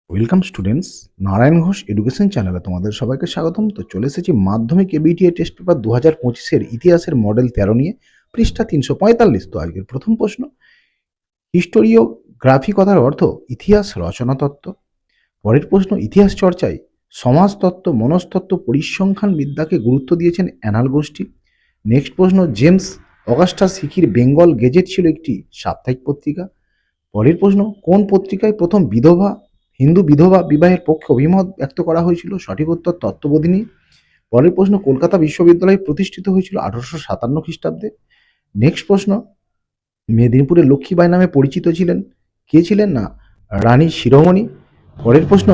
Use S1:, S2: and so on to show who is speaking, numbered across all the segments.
S1: Welcome students, Narayan Ghosh education চ্যানেলে তোমাদের সবাইকে স্বাগতম। তো চলে এসেছি মাধ্যমিক এবিটিএ টেস্ট পেপার 2025-এর ইতিহাসের মডেল 13 নিয়ে, পৃষ্ঠা 345। তো আজকের প্রথম প্রশ্ন, হিস্টোরিওগ্রাফি কথার অর্থ ইতিহাস রচনা তত্ত্ব। পরের প্রশ্ন, ইতিহাস চর্চায় সমাজতত্ত্ব, মনস্তত্ত্ব, পরিসংখ্যান বিদ্যাকে গুরুত্ব দিয়েছেন অ্যানাল গোষ্ঠী। নেক্সট প্রশ্ন, জেমস অগাস্টাস হিকির বেঙ্গল গেজেট ছিল একটি সাপ্তাহিক পত্রিকা। পরের প্রশ্ন, কোন পত্রিকায় প্রথম হিন্দু বিধবা বিবাহের পক্ষে অভিমত ব্যক্ত করা হয়েছিল? সঠিক উত্তর তত্ত্ববোধিনী। পরের প্রশ্ন, কলকাতা বিশ্ববিদ্যালয় প্রতিষ্ঠিত হয়েছিল 1857 খ্রিস্টাব্দে। নেক্সট প্রশ্ন, মেদিনীপুরের লক্ষ্মীবাই নামে পরিচিত ছিলেন কে ছিলেন? না, রানী শিরোমণি। পরের প্রশ্ন,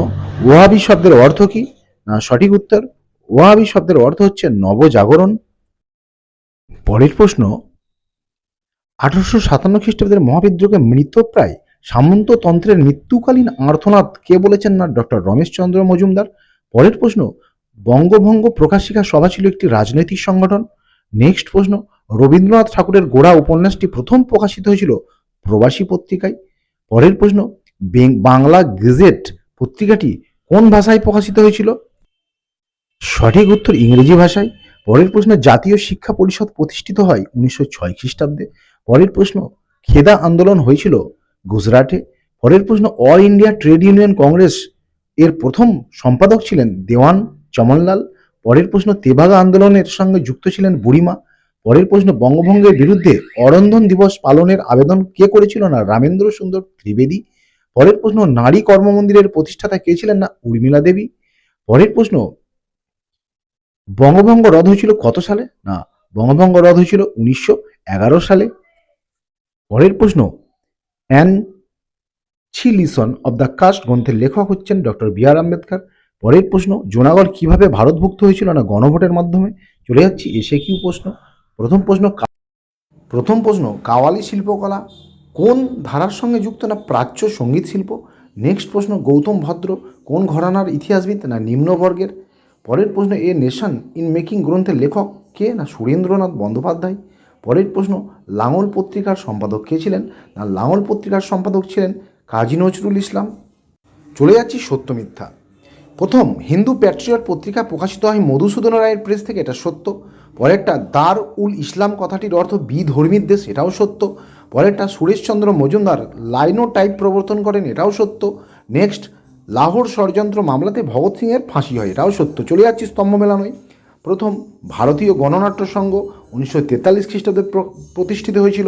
S1: ওয়াহাবি শব্দের অর্থ কি? না, সঠিক উত্তর ওয়াহাবি শব্দের অর্থ হচ্ছে নবজাগরণ। পরের প্রশ্ন, 1857 খ্রিস্টাব্দের মহাবিদ্রোহে মৃতপ্রায় সামন্ততন্ত্রের মৃত্যুকালীন আর্তনাদ কে বলেছেন? না, ডক্টর রমেশচন্দ্র মজুমদার। পরের প্রশ্ন, বঙ্গভঙ্গ প্রকাশিকা সভা ছিল একটি রাজনৈতিক সংগঠন। নেক্সট প্রশ্ন, রবীন্দ্রনাথ ঠাকুরের গোড়া উপন্যাসটি প্রথম প্রকাশিত হয়েছিল প্রবাসী পত্রিকায়। পরের প্রশ্ন, বাংলা গেজেট পত্রিকাটি কোন ভাষায় প্রকাশিত হয়েছিল? সঠিক উত্তর ইংরেজি ভাষায়। পরের প্রশ্ন, জাতীয় শিক্ষা পরিষদ প্রতিষ্ঠিত হয় 1906 খ্রিস্টাব্দে। পরের প্রশ্ন, খেদা আন্দোলন হয়েছিল গুজরাটে। পরের প্রশ্ন, all India trade union Congress এর প্রথম সম্পাদক ছিলেন দেওয়ান চমনলাল। পরের প্রশ্ন, তেভাগা আন্দোলনের সঙ্গে যুক্ত ছিলেন বুড়িমা। পরের প্রশ্ন, বঙ্গভঙ্গের বিরুদ্ধে অরন্ধন দিবস পালনের আবেদন কে করেছিল? না, রামেন্দ্র সুন্দর ত্রিবেদী। পরের প্রশ্ন, নারী কর্মমন্দিরের প্রতিষ্ঠাতা কে ছিলেন? না, উর্মিলা দেবী। পরের প্রশ্ন, বঙ্গভঙ্গ রদ হয়েছিল কত সালে? না, বঙ্গভঙ্গ রদ হয়েছিল 1911 সালে। পরের প্রশ্ন, অ্যানছিলিসন অব দ্য কাস্ট গ্রন্থের লেখক হচ্ছেন ডক্টর বি আর আম্বেদকর। পরের প্রশ্ন, জুনাগড় কিভাবে ভারতভুক্ত হয়েছিল? না, গণভোটের মাধ্যমে। চলে যাচ্ছি এসে কিউ প্রশ্ন। প্রথম প্রশ্ন, কাওয়ালি শিল্পকলা কোন ধারার সঙ্গে যুক্ত? না, প্রাচ্য সঙ্গীত শিল্প। নেক্সট প্রশ্ন, গৌতম ভদ্র কোন ঘরানার ইতিহাসবিদ? না, নিম্নবর্গের। পরের প্রশ্ন, এ নেশন ইন মেকিং গ্রন্থের লেখক কে? না, সুরেন্দ্রনাথ বন্দ্যোপাধ্যায়। পরের প্রশ্ন, লাঙল পত্রিকার সম্পাদক কে ছিলেন? না, লাঙল পত্রিকার সম্পাদক ছিলেন কাজী নজরুল ইসলাম। চলে যাচ্ছি সত্য মিথ্যা। প্রথম হিন্দু প্যাট্রিয়ট পত্রিকা প্রকাশিত হয় মধুসূদন রায়ের প্রেস থেকে, এটা সত্য। পরেরটা, দার উল ইসলাম কথাটির অর্থ বিধর্মীর দেশ, এটাও সত্য। পরেরটা, সুরেশচন্দ্র মজুমদার লাইনোটাইপ প্রবর্তন করেন, এটাও সত্য। নেক্সট, লাহোর ষড়যন্ত্র মামলাতে ভগৎ সিংয়ের ফাঁসি হয়, এটাও সত্য। চলে যাচ্ছি স্তম্ভ মেলানোয়। প্রথম ভারতীয় গণনাট্য সংঘ 1943 খ্রিস্টাব্দে প্রতিষ্ঠিত হয়েছিল।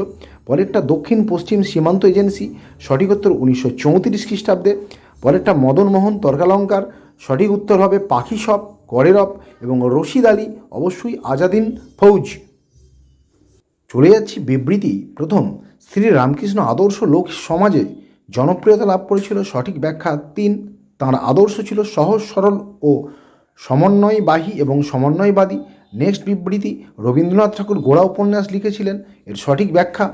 S1: পরেরটা, দক্ষিণ পশ্চিম সীমান্ত এজেন্সি, সঠিক উত্তর 1934 খ্রিস্টাব্দে। পরেরটা, মদন মোহন তর্কালঙ্কার, সঠিক উত্তর হবে পাখিসব, করেরব এবং রশিদ আলী অবশ্যই আজাদিন ফৌজ। চলে যাচ্ছি বিবৃতি। প্রথম, শ্রী রামকৃষ্ণ আদর্শ লোক সমাজে জনপ্রিয়তা লাভ করেছিল, সঠিক ব্যাখ্যা 3, তাঁর আদর্শ ছিল সহজ সরল ও সমন্বয়বাহী এবং সমন্বয়বাদী। নেক্সট বিবৃতি, রবীন্দ্রনাথ ঠাকুর গোড়া উপন্যাস লিখেছিলেন, এর সঠিক ব্যাখ্যা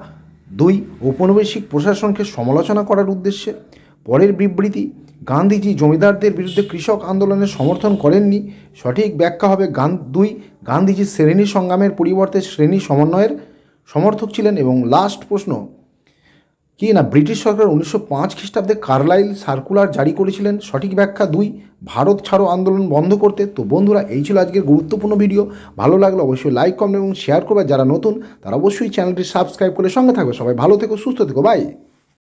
S1: 2, ঔপনিবেশিক প্রশাসনকে সমালোচনা করার উদ্দেশ্যে। পরের বিবৃতি, গান্ধীজি জমিদারদের বিরুদ্ধে কৃষক আন্দোলনের সমর্থন করেননি, সঠিক ব্যাখ্যা হবে 2, গান্ধীজি শ্রেণী সংগ্রামের পরিবর্তে শ্রেণী সমন্বয়ের সমর্থক ছিলেন। এবং লাস্ট প্রশ্ন কি? না, ব্রিটিশ সরকার 1905 খ্রিস্টাব্দে কার্লাইল সার্কুলার জারি করেছিলেন, সঠিক ব্যাখ্যা 2, ভারত ছাড়ো আন্দোলন বন্ধ করতে। তো বন্ধুরা, এই ছিল আজকের গুরুত্বপূর্ণ ভিডিও। ভালো লাগলে অবশ্যই লাইক কমেন্ট এবং শেয়ার করবে। যারা নতুন তারা অবশ্যই চ্যানেলটি সাবস্ক্রাইব করে সঙ্গে থাকবে। সবাই ভালো থেকো, সুস্থ থেকো, বাই।